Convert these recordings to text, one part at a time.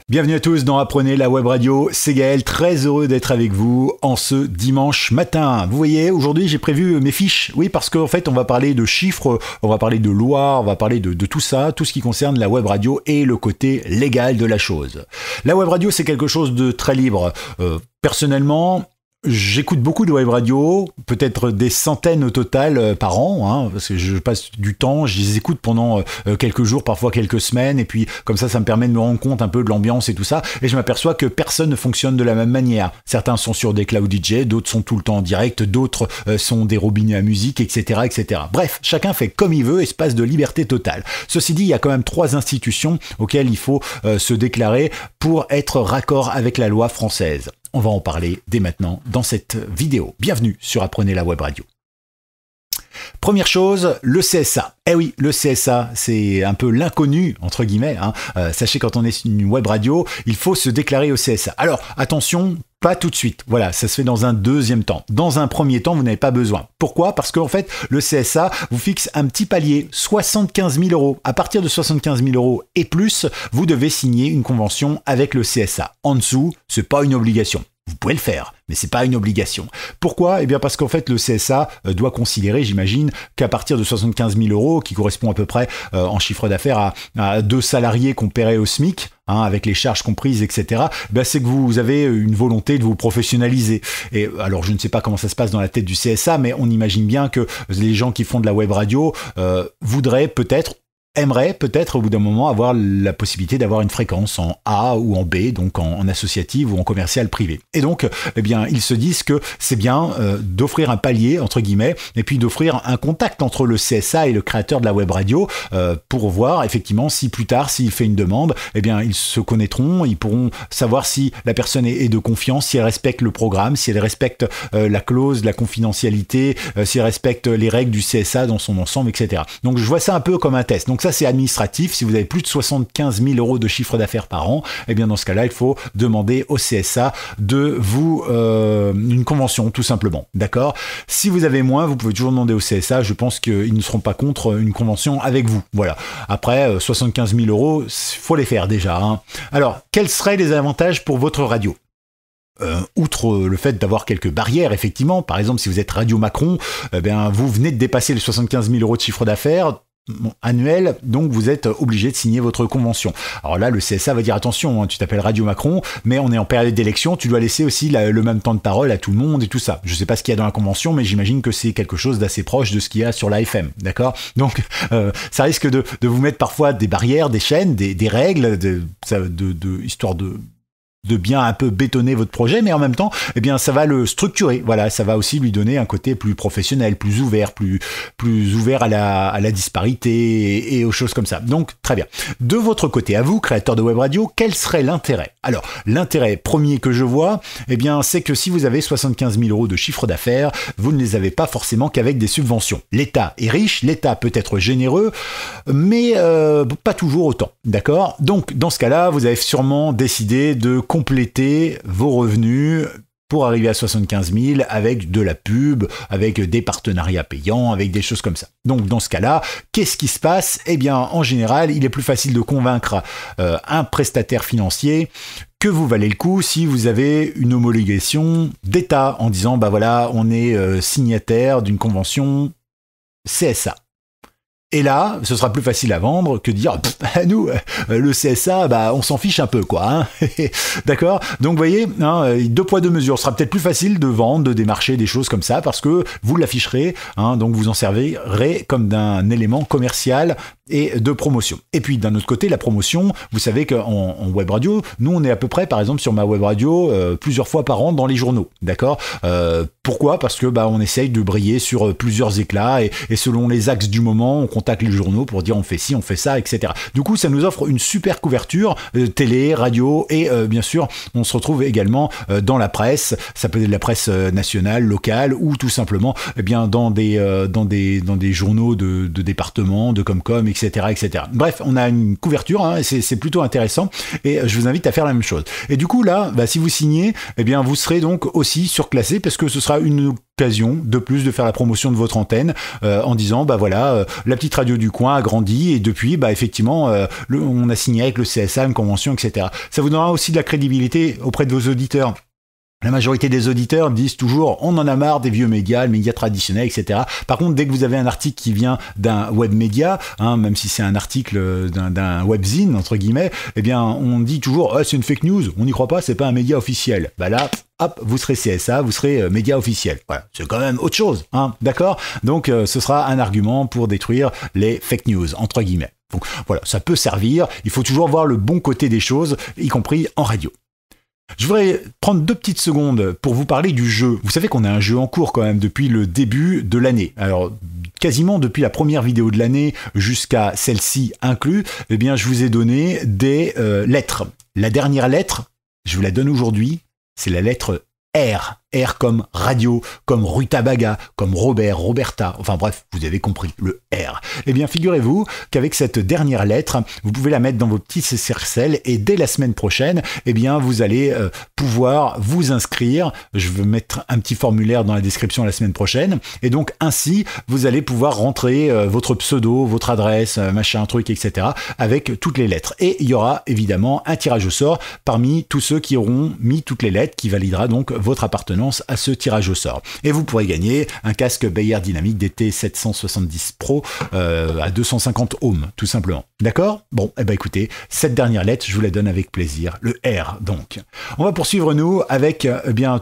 Bienvenue à tous dans Apprenez la web radio, c'est Gaël, très heureux d'être avec vous en ce dimanche matin. Vous voyez, aujourd'hui j'ai prévu mes fiches, oui parce qu'en fait on va parler de chiffres, on va parler de lois, on va parler de tout ça, tout ce qui concerne la web radio et le côté légal de la chose. La web radio c'est quelque chose de très libre. Personnellement, j'écoute beaucoup de web radio, peut-être des centaines au total par an, hein, parce que je passe du temps, je les écoute pendant quelques jours, parfois quelques semaines, et puis comme ça me permet de me rendre compte un peu de l'ambiance et tout ça, et je m'aperçois que personne ne fonctionne de la même manière. Certains sont sur des cloud DJ, d'autres sont tout le temps en direct, d'autres sont des robinets à musique, etc., etc. Bref, chacun fait comme il veut, espace de liberté totale. Ceci dit, il y a quand même 3 institutions auxquelles il faut se déclarer pour être raccord avec la loi française. On va en parler dès maintenant dans cette vidéo. Bienvenue sur Apprenez la web radio. Première chose, le CSA. Eh oui, le CSA, c'est un peu l'inconnu, entre guillemets. Hein. Sachez, quand on est sur une web radio, il faut se déclarer au CSA. Alors, attention, pas tout de suite. Voilà, ça se fait dans un deuxième temps. Dans un premier temps, vous n'avez pas besoin. Pourquoi? Parce qu'en fait, le CSA vous fixe un petit palier, 75 000 euros. À partir de 75 000 euros et plus, vous devez signer une convention avec le CSA. En dessous, c'est pas une obligation. Vous pouvez le faire, mais c'est pas une obligation. Pourquoi? Eh bien parce qu'en fait le CSA doit considérer, j'imagine, qu'à partir de 75 000 euros, qui correspond à peu près en chiffre d'affaires à 2 salariés qu'on paierait au SMIC, hein, avec les charges comprises, etc., ben c'est que vous avez une volonté de vous professionnaliser. Et alors je ne sais pas comment ça se passe dans la tête du CSA, mais on imagine bien que les gens qui font de la web radio aimerait peut-être au bout d'un moment avoir la possibilité d'avoir une fréquence en A ou en B, donc en associative ou en commercial privé. Et donc, eh bien, ils se disent que c'est bien d'offrir un palier, entre guillemets, et puis d'offrir un contact entre le CSA et le créateur de la web radio pour voir effectivement si plus tard, s'il fait une demande, eh bien, ils se connaîtront, ils pourront savoir si la personne est de confiance, si elle respecte le programme, si elle respecte la clause, la confidentialité, si elle respecte les règles du CSA dans son ensemble, etc. Donc, je vois ça un peu comme un test. Donc, ça, c'est administratif. Si vous avez plus de 75 000 euros de chiffre d'affaires par an, eh bien, dans ce cas-là, il faut demander au CSA de vous une convention, tout simplement. D'accord? Si vous avez moins, vous pouvez toujours demander au CSA. Je pense qu'ils ne seront pas contre une convention avec vous. Voilà. Après, 75 000 euros, il faut les faire déjà. Hein. Alors, quels seraient les avantages pour votre radio? Outre le fait d'avoir quelques barrières, effectivement, par exemple, si vous êtes Radio Macron, eh bien, vous venez de dépasser les 75 000 euros de chiffre d'affaires annuel, donc vous êtes obligé de signer votre convention. Alors là, le CSA va dire attention, hein, tu t'appelles Radio Macron, mais on est en période d'élection, tu dois laisser aussi le même temps de parole à tout le monde et tout ça. Je sais pas ce qu'il y a dans la convention, mais j'imagine que c'est quelque chose d'assez proche de ce qu'il y a sur l'AFM, d'accord? Donc, ça risque de vous mettre parfois des barrières, des chaînes, des règles, histoire de bien un peu bétonner votre projet, mais en même temps, eh bien, ça va le structurer. Voilà, ça va aussi lui donner un côté plus professionnel, plus ouvert à la disparité et aux choses comme ça. Donc, très bien. De votre côté, à vous, créateur de web radio, quel serait l'intérêt? Alors, l'intérêt premier que je vois, eh bien, c'est que si vous avez 75 000 euros de chiffre d'affaires, vous ne les avez pas forcément qu'avec des subventions. L'État est riche, l'État peut être généreux, mais pas toujours autant. D'accord? Donc, dans ce cas-là, vous avez sûrement décidé de compléter vos revenus pour arriver à 75 000 avec de la pub, avec des partenariats payants, avec des choses comme ça. Donc dans ce cas-là, qu'est-ce qui se passe? Eh bien, en général, il est plus facile de convaincre un prestataire financier que vous valez le coup si vous avez une homologation d'État en disant, bah voilà, on est signataire d'une convention CSA. Et là, ce sera plus facile à vendre que de dire nous, le CSA, bah, on s'en fiche un peu, quoi. Hein. D'accord? Donc, vous voyez, hein, 2 poids 2 mesures. Ce sera peut-être plus facile de vendre, de démarcher des choses comme ça parce que vous l'afficherez, hein, donc vous en servirez comme d'un élément commercial et de promotion. Et puis, d'un autre côté, la promotion, vous savez qu'en web radio, nous, on est à peu près, par exemple, sur ma web radio, plusieurs fois par an dans les journaux. D'accord? Pourquoi? Parce que bah, on essaye de briller sur plusieurs éclats et selon les axes du moment, on contacte les journaux pour dire on fait ci, on fait ça, etc. Du coup, ça nous offre une super couverture télé, radio et bien sûr, on se retrouve également dans la presse. Ça peut être de la presse nationale, locale ou tout simplement eh bien dans des journaux de département, de Comcom, etc. etc., etc. Bref, on a une couverture, hein, et c'est plutôt intéressant, et je vous invite à faire la même chose. Et du coup, là, si vous signez, eh bien, vous serez donc aussi surclassé, parce que ce sera une occasion de plus de faire la promotion de votre antenne en disant voilà, la petite radio du coin a grandi et depuis effectivement on a signé avec le CSA une convention, etc. Ça vous donnera aussi de la crédibilité auprès de vos auditeurs. La majorité des auditeurs disent toujours on en a marre des vieux médias, les médias traditionnels, etc. Par contre, dès que vous avez un article qui vient d'un web média, même si c'est un article d'un webzine, entre guillemets, eh bien, on dit toujours c'est une fake news, on n'y croit pas, c'est pas un média officiel. Là, hop, vous serez CSA, vous serez média officiel. Voilà, c'est quand même autre chose, d'accord ? Donc, ce sera un argument pour détruire les fake news, entre guillemets. Donc, voilà, ça peut servir, il faut toujours voir le bon côté des choses, y compris en radio. Je voudrais prendre 2 petites secondes pour vous parler du jeu. Vous savez qu'on a un jeu en cours quand même depuis le début de l'année. Alors, quasiment depuis la première vidéo de l'année jusqu'à celle-ci inclus, eh bien, je vous ai donné des lettres. La dernière lettre, je vous la donne aujourd'hui, c'est la lettre R. R comme radio, comme Rutabaga, comme Robert, Roberta, enfin bref, vous avez compris, le R. Eh bien, figurez-vous qu'avec cette dernière lettre, vous pouvez la mettre dans vos petits cercelles et dès la semaine prochaine, eh bien, vous allez pouvoir vous inscrire. Je vais mettre un petit formulaire dans la description la semaine prochaine. Et donc, ainsi, vous allez pouvoir rentrer votre pseudo, votre adresse, machin, truc, etc. avec toutes les lettres. Et il y aura évidemment un tirage au sort parmi tous ceux qui auront mis toutes les lettres qui validera donc votre appartenance à ce tirage au sort. Et vous pourrez gagner un casque Beyer Dynamic DT770 Pro à 250 ohms, tout simplement. D'accord ? Bon, écoutez, cette dernière lettre, je vous la donne avec plaisir, le R donc. On va poursuivre, nous, avec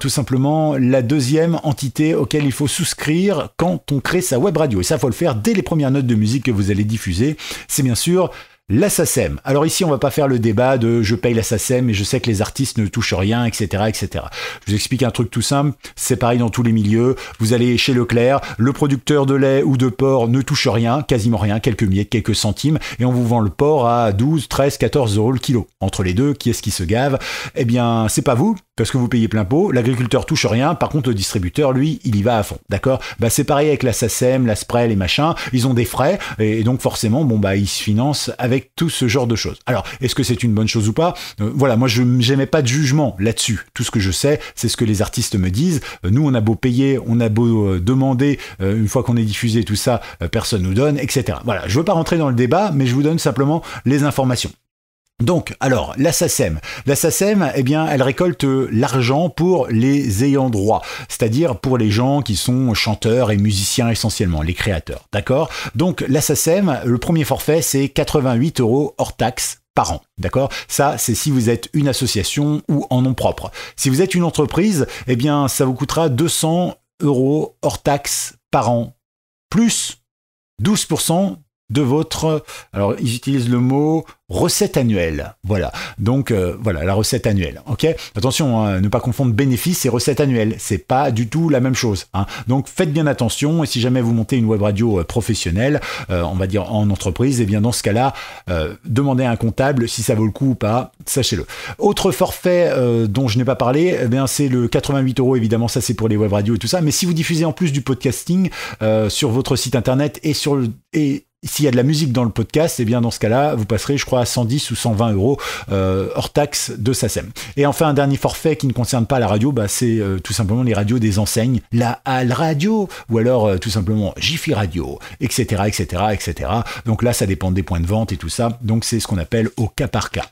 tout simplement la deuxième entité auquel il faut souscrire quand on crée sa web radio. Et ça, il faut le faire dès les premières notes de musique que vous allez diffuser. C'est bien sûr la SACEM. Alors ici, on va pas faire le débat de je paye la SACEM et je sais que les artistes ne touchent rien, etc., etc. Je vous explique un truc tout simple. C'est pareil dans tous les milieux. Vous allez chez Leclerc, le producteur de lait ou de porc ne touche rien, quasiment rien, quelques miettes, quelques centimes, et on vous vend le porc à 12, 13, 14 euros le kilo. Entre les deux, qui est-ce qui se gave ? Eh bien, c'est pas vous, parce que vous payez plein pot. L'agriculteur touche rien. Par contre, le distributeur, lui, il y va à fond. D'accord ? C'est pareil avec la SACEM, la SPREL, les machins. Ils ont des frais, et donc forcément, ils se financent avec tout ce genre de choses. Alors, est-ce que c'est une bonne chose ou pas ? Voilà, moi, je n'émets pas de jugement là-dessus. Tout ce que je sais, c'est ce que les artistes me disent. Nous, on a beau payer, on a beau demander, une fois qu'on est diffusé, tout ça, personne nous donne, etc. Voilà, je veux pas rentrer dans le débat, mais je vous donne simplement les informations. Donc, alors, la SACEM. La SACEM, eh bien, elle récolte l'argent pour les ayants droit, c'est-à-dire pour les gens qui sont chanteurs et musiciens essentiellement, les créateurs, d'accord ? Donc, la SACEM, le premier forfait, c'est 88 € hors taxe par an, d'accord ? Ça, c'est si vous êtes une association ou en nom propre. Si vous êtes une entreprise, eh bien, ça vous coûtera 200 € hors taxe par an, plus 12% de votre, alors ils utilisent le mot recette annuelle, voilà, donc voilà la recette annuelle, ok. Attention, ne pas confondre bénéfice et recette annuelle, c'est pas du tout la même chose, donc faites bien attention, et si jamais vous montez une web radio professionnelle, on va dire en entreprise, et bien dans ce cas-là, demandez à un comptable si ça vaut le coup ou pas, sachez-le. Autre forfait dont je n'ai pas parlé, eh bien c'est le 88 €, évidemment ça c'est pour les web radios et tout ça, mais si vous diffusez en plus du podcasting sur votre site internet et s'il y a de la musique dans le podcast, eh bien dans ce cas-là, vous passerez, je crois, à 110 ou 120 € hors taxe de SACEM. Et enfin, un dernier forfait qui ne concerne pas la radio, c'est tout simplement les radios des enseignes, la Al Radio, ou alors tout simplement Jiffy Radio, etc., etc., etc. Donc là, ça dépend des points de vente et tout ça. Donc c'est ce qu'on appelle au cas par cas.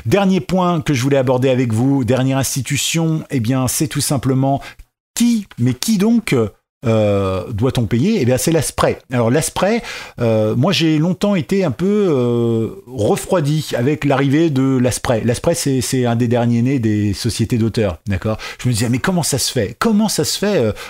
Dernier point que je voulais aborder avec vous, dernière institution, eh bien c'est tout simplement qui donc doit-on payer ? Eh bien, c'est la SPREI. Alors, la SPREI, moi, j'ai longtemps été un peu refroidi avec l'arrivée de la SPREI. La SPREI, c'est un des derniers nés des sociétés d'auteurs, d'accord ? Je me disais, mais comment ça se fait ?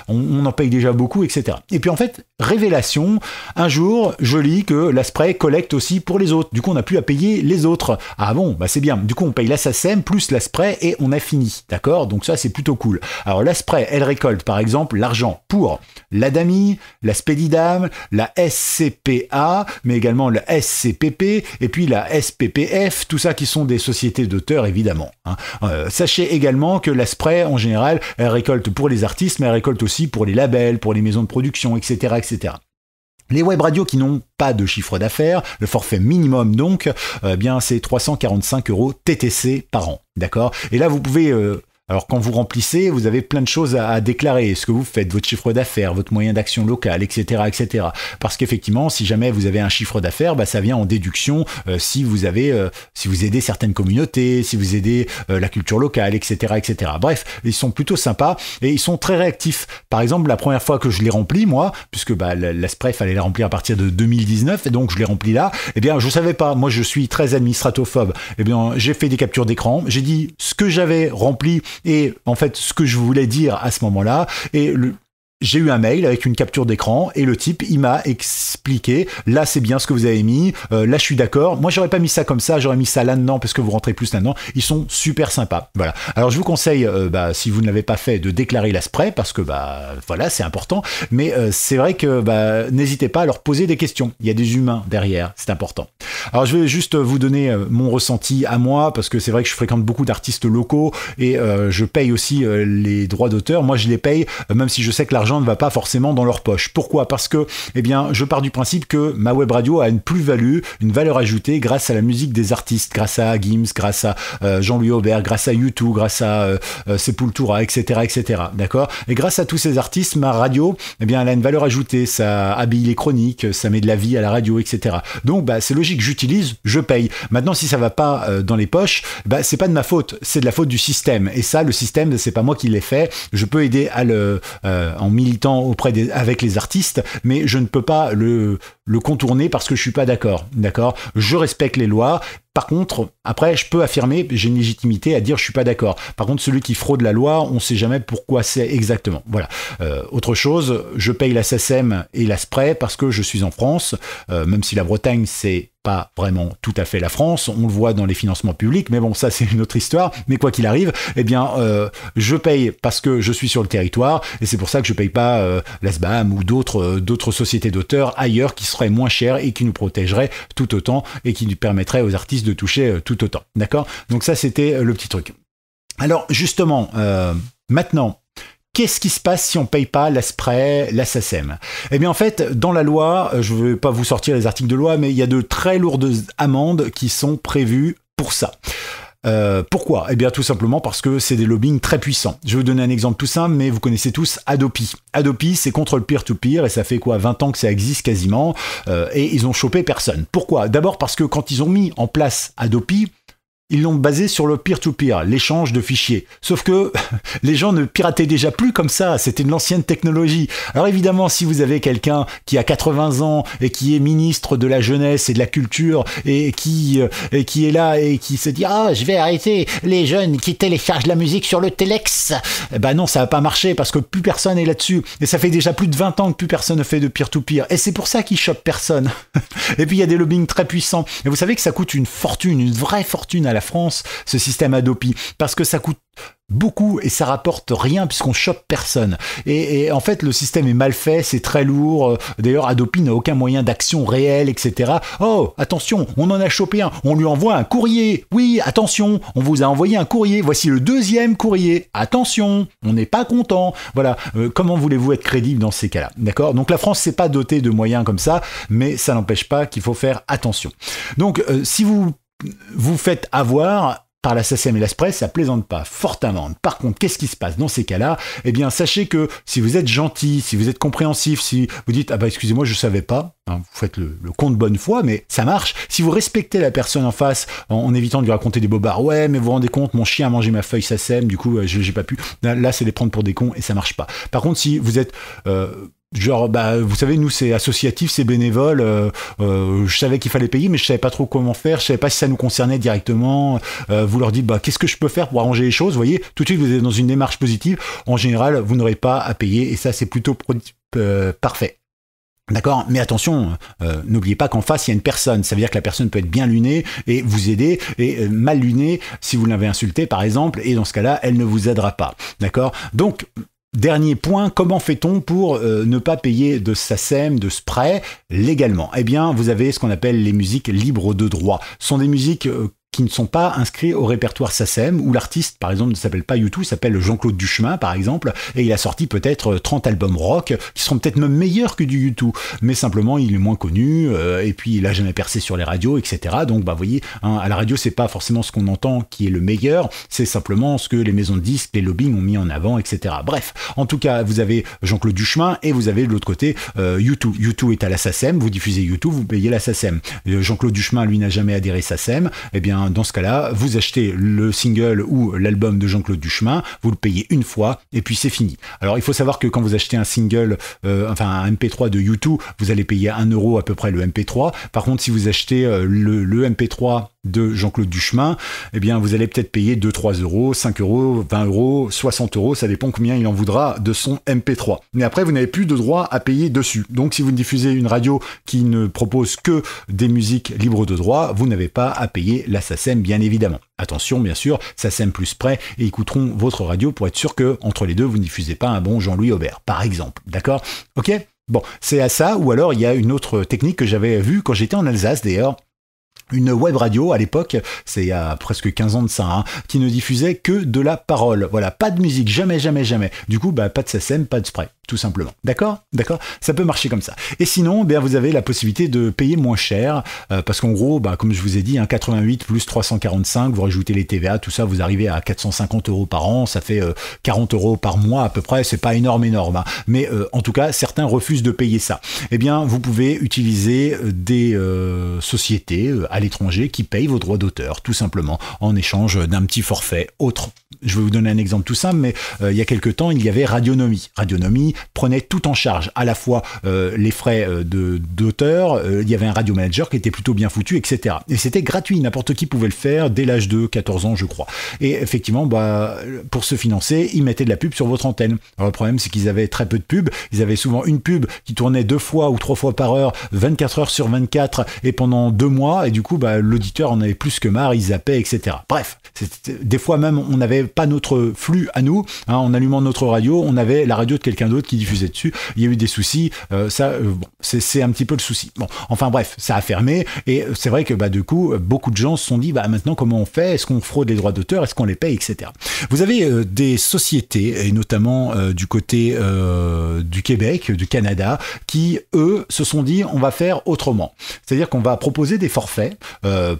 On en paye déjà beaucoup, etc. Et puis, en fait, révélation, un jour, je lis que la SPREI collecte aussi pour les autres. Du coup, on n'a plus à payer les autres. Ah bon, c'est bien. Du coup, on paye la SACEM plus la SPREI et on a fini, d'accord ? Donc ça, c'est plutôt cool. Alors, la SPREI, elle récolte, par exemple, l'argent pour l'ADAMI, la Spedidam, la SCPA, mais également la SCPP, et puis la SPPF, tout ça qui sont des sociétés d'auteurs, évidemment. Sachez également que la SPREI, en général, elle récolte pour les artistes, mais elle récolte aussi pour les labels, pour les maisons de production, etc., etc. Les web radios qui n'ont pas de chiffre d'affaires, le forfait minimum donc, bien c'est 345 € TTC par an, d'accord? Et là vous pouvez alors quand vous remplissez, vous avez plein de choses à déclarer. Ce que vous faites, votre chiffre d'affaires, votre moyen d'action local, etc., etc. Parce qu'effectivement, si jamais vous avez un chiffre d'affaires, bah, ça vient en déduction si vous aidez certaines communautés, si vous aidez la culture locale, etc., etc. Bref, ils sont plutôt sympas et ils sont très réactifs. Par exemple, la première fois que je l'ai rempli, moi, puisque bah, la SPREF fallait la remplir à partir de 2019, et donc je l'ai rempli là, eh bien, je savais pas. Moi, je suis très administratophobe. Eh bien, j'ai fait des captures d'écran, j'ai dit ce que j'avais rempli et en fait ce que je voulais dire à ce moment-là, et j'ai eu un mail avec une capture d'écran et le type il m'a expliqué, là c'est bien ce que vous avez mis, là je suis d'accord, moi j'aurais pas mis ça comme ça, j'aurais mis ça là-dedans parce que vous rentrez plus là-dedans. Ils sont super sympas, voilà. Alors je vous conseille, si vous ne l'avez pas fait, de déclarer la SPREF parce que voilà, c'est important, mais c'est vrai que n'hésitez pas à leur poser des questions, il y a des humains derrière, c'est important. Alors je vais juste vous donner mon ressenti à moi, parce que c'est vrai que je fréquente beaucoup d'artistes locaux et je paye aussi les droits d'auteur. Moi je les paye, même si je sais que l'argent ne va pas forcément dans leur poche. Pourquoi? Parce que, eh bien, je pars du principe que ma web radio a une plus-value, une valeur ajoutée grâce à la musique des artistes, grâce à Gims, grâce à Jean-Louis Aubert, grâce à U2, grâce à Sepultura, etc., etc. D'accord? Et grâce à tous ces artistes, ma radio, eh bien, elle a une valeur ajoutée. Ça habille les chroniques, ça met de la vie à la radio, etc. Donc, c'est logique, j'utilise, je paye. Maintenant, si ça va pas dans les poches, c'est pas de ma faute, c'est de la faute du système. Et ça, le système, c'est pas moi qui l'ai fait. Je peux aider à en militant avec les artistes, mais je ne peux pas le contourner parce que je suis pas d'accord. Je respecte les lois. Par contre, après, je peux affirmer, j'ai une légitimité à dire je suis pas d'accord. Par contre, celui qui fraude la loi, on sait jamais pourquoi c'est exactement. Voilà. Autre chose, je paye la SACEM et la SPREF parce que je suis en France, même si la Bretagne, c'est pas vraiment tout à fait la France, on le voit dans les financements publics, mais bon, ça c'est une autre histoire. Mais quoi qu'il arrive, eh bien, je paye parce que je suis sur le territoire, et c'est pour ça que je paye pas la SBAM ou d'autres sociétés d'auteurs ailleurs qui seraient moins chères et qui nous protégeraient tout autant et qui nous permettraient aux artistes de toucher tout autant. D'accord? Donc ça, c'était le petit truc. Alors justement, maintenant, qu'est-ce qui se passe si on ne paye pas la SPREF, la SACEM? Eh bien en fait, dans la loi, je ne vais pas vous sortir les articles de loi, mais il y a de très lourdes amendes qui sont prévues pour ça. Pourquoi? Eh bien tout simplement parce que c'est des lobbying très puissants. Je vais vous donner un exemple tout simple, mais vous connaissez tous Adopi. Adopi, c'est contre le peer-to-peer, et ça fait 20 ans que ça existe quasiment, et ils ont chopé personne. Pourquoi? D'abord parce que quand ils ont mis en place Adopi, ils l'ont basé sur le peer-to-peer, l'échange de fichiers. Sauf que les gens ne pirataient déjà plus comme ça, c'était de l'ancienne technologie. Alors évidemment, si vous avez quelqu'un qui a 80 ans et qui est ministre de la jeunesse et de la culture et qui est là et qui se dit « Ah, je vais arrêter les jeunes qui téléchargent la musique sur le Telex », non, ça va pas marcher parce que plus personne est là-dessus. Et ça fait déjà plus de 20 ans que plus personne ne fait de peer-to-peer. Et c'est pour ça qu'ils chopent personne. Et puis il y a des lobbying très puissants. Et vous savez que ça coûte une fortune, une vraie fortune à la France, ce système Adopi, parce que ça coûte beaucoup et ça rapporte rien puisqu'on chope personne. Et en fait, le système est mal fait, c'est très lourd. D'ailleurs, Adopi n'a aucun moyen d'action réelle, etc. Oh, attention, on en a chopé un. On lui envoie un courrier. Oui, attention, on vous a envoyé un courrier. Voici le deuxième courrier. Attention, on n'est pas content. Voilà. Comment voulez-vous être crédible dans ces cas-là? D'accord? Donc la France s'est pas dotée de moyens comme ça, mais ça n'empêche pas qu'il faut faire attention. Donc, si vous faites avoir par la SACEM et la SPREF, ça plaisante pas, forte amende. Par contre, qu'est-ce qui se passe dans ces cas-là? Eh bien, sachez que si vous êtes gentil, si vous êtes compréhensif, si vous dites « Ah bah excusez-moi, je savais pas », vous faites le con de bonne foi, mais ça marche. Si vous respectez la personne en face, en évitant de lui raconter des bobards, « Ouais, mais vous vous rendez compte, mon chien a mangé ma feuille SACEM, du coup, j'ai pas pu. » Là, c'est les prendre pour des cons et ça marche pas. Par contre, si vous êtes... vous savez, nous c'est associatif, c'est bénévole, je savais qu'il fallait payer mais je savais pas trop comment faire, je savais pas si ça nous concernait directement, vous leur dites qu'est-ce que je peux faire pour arranger les choses, vous voyez, tout de suite vous êtes dans une démarche positive, en général vous n'aurez pas à payer et ça c'est plutôt parfait. D'accord, mais attention, n'oubliez pas qu'en face il y a une personne, ça veut dire que la personne peut être bien lunée et vous aider, et mal lunée si vous l'avez insultée par exemple, et dans ce cas-là elle ne vous aidera pas, d'accord? Donc dernier point, comment fait-on pour ne pas payer de SACEM, de SPREF légalement? Eh bien, vous avez ce qu'on appelle les musiques libres de droit. Ce sont des musiques qui ne sont pas inscrits au répertoire SACEM, où l'artiste, par exemple, ne s'appelle pas U2, il s'appelle Jean-Claude Duchemin, par exemple, et il a sorti peut-être 30 albums rock, qui seront peut-être même meilleurs que du U2, mais simplement, il est moins connu, et puis il a jamais percé sur les radios, etc. Donc, vous voyez, hein, à la radio, c'est pas forcément ce qu'on entend qui est le meilleur, c'est simplement ce que les maisons de disques, les lobbying ont mis en avant, etc. Bref, en tout cas, vous avez Jean-Claude Duchemin, et vous avez de l'autre côté U2. U2 est à la SACEM, vous diffusez U2, vous payez la SACEM. Jean-Claude Duchemin, lui, n'a jamais adhéré SACEM, eh bien, dans ce cas-là, vous achetez le single ou l'album de Jean-Claude Duchemin, vous le payez une fois, et puis c'est fini. Alors, il faut savoir que quand vous achetez un single, un MP3 de U2, vous allez payer 1 euro à peu près le MP3. Par contre, si vous achetez le MP3 de Jean-Claude Duchemin, eh bien, vous allez peut-être payer 2, 3 euros, 5 euros, 20 euros, 60 euros, ça dépend combien il en voudra de son MP3. Mais après, vous n'avez plus de droit à payer dessus. Donc, si vous diffusez une radio qui ne propose que des musiques libres de droit, vous n'avez pas à payer la SACEM, bien évidemment. Attention, bien sûr, SACEM plus près, et écouteront votre radio pour être sûr que, entre les deux, vous ne diffusez pas un bon Jean-Louis Aubert, par exemple. D'accord? Ok? Bon, c'est à ça, ou alors il y a une autre technique que j'avais vue quand j'étais en Alsace, d'ailleurs. Une web radio à l'époque, c'est il y a presque 15 ans de ça, hein, qui ne diffusait que de la parole. Voilà, pas de musique, jamais, jamais, jamais. Du coup, pas de SACEM, pas de spray, tout simplement. D'accord? D'accord? Ça peut marcher comme ça. Et sinon, vous avez la possibilité de payer moins cher, parce qu'en gros, comme je vous ai dit, 88 plus 345, vous rajoutez les TVA, tout ça, vous arrivez à 450 euros par an, ça fait 40 euros par mois à peu près, c'est pas énorme, hein. Mais en tout cas, certains refusent de payer ça. Eh bien, vous pouvez utiliser des sociétés à l'étranger qui payent vos droits d'auteur, tout simplement, en échange d'un petit forfait autre. Je vais vous donner un exemple tout simple, mais il y a quelques temps, il y avait Radionomie. Radionomie prenait tout en charge, à la fois les frais d'auteur, il y avait un radio manager qui était plutôt bien foutu, etc. Et c'était gratuit, n'importe qui pouvait le faire dès l'âge de 14 ans, je crois. Et effectivement, pour se financer, ils mettaient de la pub sur votre antenne. Alors, le problème, c'est qu'ils avaient très peu de pub. Ils avaient souvent une pub qui tournait 2 fois ou 3 fois par heure, 24 heures sur 24, et pendant 2 mois, et du coup, l'auditeur en avait plus que marre, il zappait, etc. Bref, des fois même, on n'avait pas notre flux à nous, hein, en allumant notre radio, on avait la radio de quelqu'un d'autre qui diffusait dessus, il y a eu des soucis, c'est un petit peu le souci. Bon, enfin bref, ça a fermé, et c'est vrai que du coup, beaucoup de gens se sont dit, maintenant comment on fait, est-ce qu'on fraude les droits d'auteur, est-ce qu'on les paye, etc. Vous avez des sociétés, et notamment du côté du Québec, du Canada, qui, eux, se sont dit, on va faire autrement. C'est-à-dire qu'on va proposer des forfaits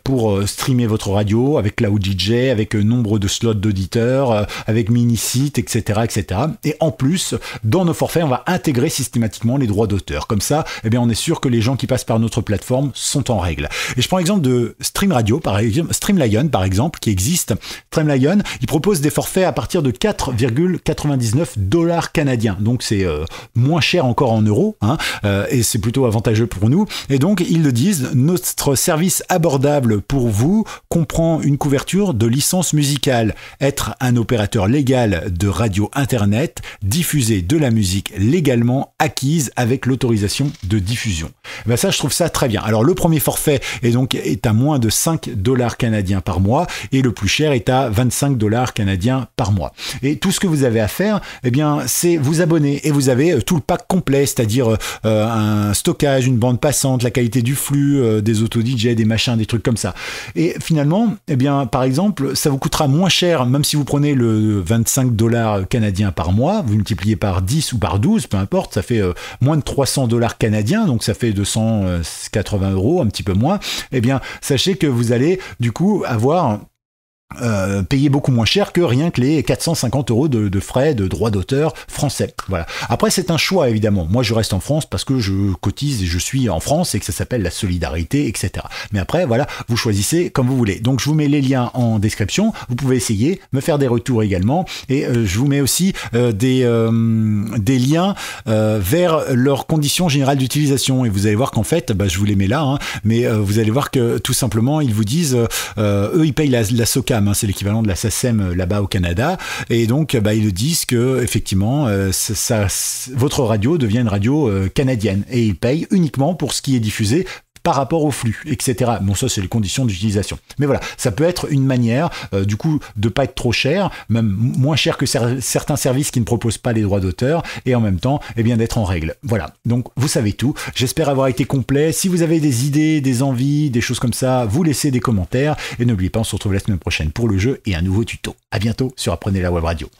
pour streamer votre radio avec Cloud DJ, avec nombre de slots d'auditeurs, avec mini-sites, etc., etc. Et en plus, dans nos forfaits, on va intégrer systématiquement les droits d'auteur. Comme ça, on est sûr que les gens qui passent par notre plateforme sont en règle. Et je prends l'exemple de Streamradio, par exemple, Streamlion, par exemple, qui existe. Streamlion, il propose des forfaits à partir de 4,99 $ canadiens. Donc, c'est moins cher encore en euros, hein, et c'est plutôt avantageux pour nous. Et donc, ils le disent, notre service abordable pour vous comprend une couverture de licence musicale, être un opérateur légal de radio internet, diffuser de la musique légalement acquise avec l'autorisation de diffusion. Ça, je trouve ça très bien. Alors, le premier forfait est à moins de 5 $ canadiens par mois, et le plus cher est à 25 $ canadiens par mois. Et tout ce que vous avez à faire, c'est vous abonner, et vous avez tout le pack complet, c'est-à-dire un stockage, une bande passante, la qualité du flux, des auto-DJ, des machins, des trucs comme ça. Et finalement, par exemple, ça vous coûtera moins cher, même si vous prenez le 25 $ canadiens par mois, vous multipliez par 10 ou par 12, peu importe, ça fait moins de 300 $ canadiens, donc ça fait 280 euros, un petit peu moins. Sachez que vous allez du coup avoir payer beaucoup moins cher que rien que les 450 euros de frais de droits d'auteur français. Voilà. Après, c'est un choix, évidemment. Moi, je reste en France parce que je cotise et je suis en France et que ça s'appelle la solidarité, etc. Mais après, voilà, vous choisissez comme vous voulez. Donc, je vous mets les liens en description. Vous pouvez essayer, me faire des retours également. Et je vous mets aussi des liens vers leurs conditions générales d'utilisation. Et vous allez voir qu'en fait, je vous les mets là, hein, mais vous allez voir que tout simplement, ils vous disent, eux, ils payent la SOCAM. C'est l'équivalent de la SACEM là-bas au Canada, et donc ils disent que effectivement votre radio devient une radio canadienne, et ils payent uniquement pour ce qui est diffusé par rapport au flux, etc. Bon, ça, c'est les conditions d'utilisation. Mais voilà, ça peut être une manière, du coup, de pas être trop cher, même moins cher que certains services qui ne proposent pas les droits d'auteur, et en même temps, eh bien, d'être en règle. Voilà. Donc, vous savez tout. J'espère avoir été complet. Si vous avez des idées, des envies, des choses comme ça, vous laissez des commentaires. Et n'oubliez pas, on se retrouve la semaine prochaine pour le jeu et un nouveau tuto. À bientôt sur Apprenez la Web Radio.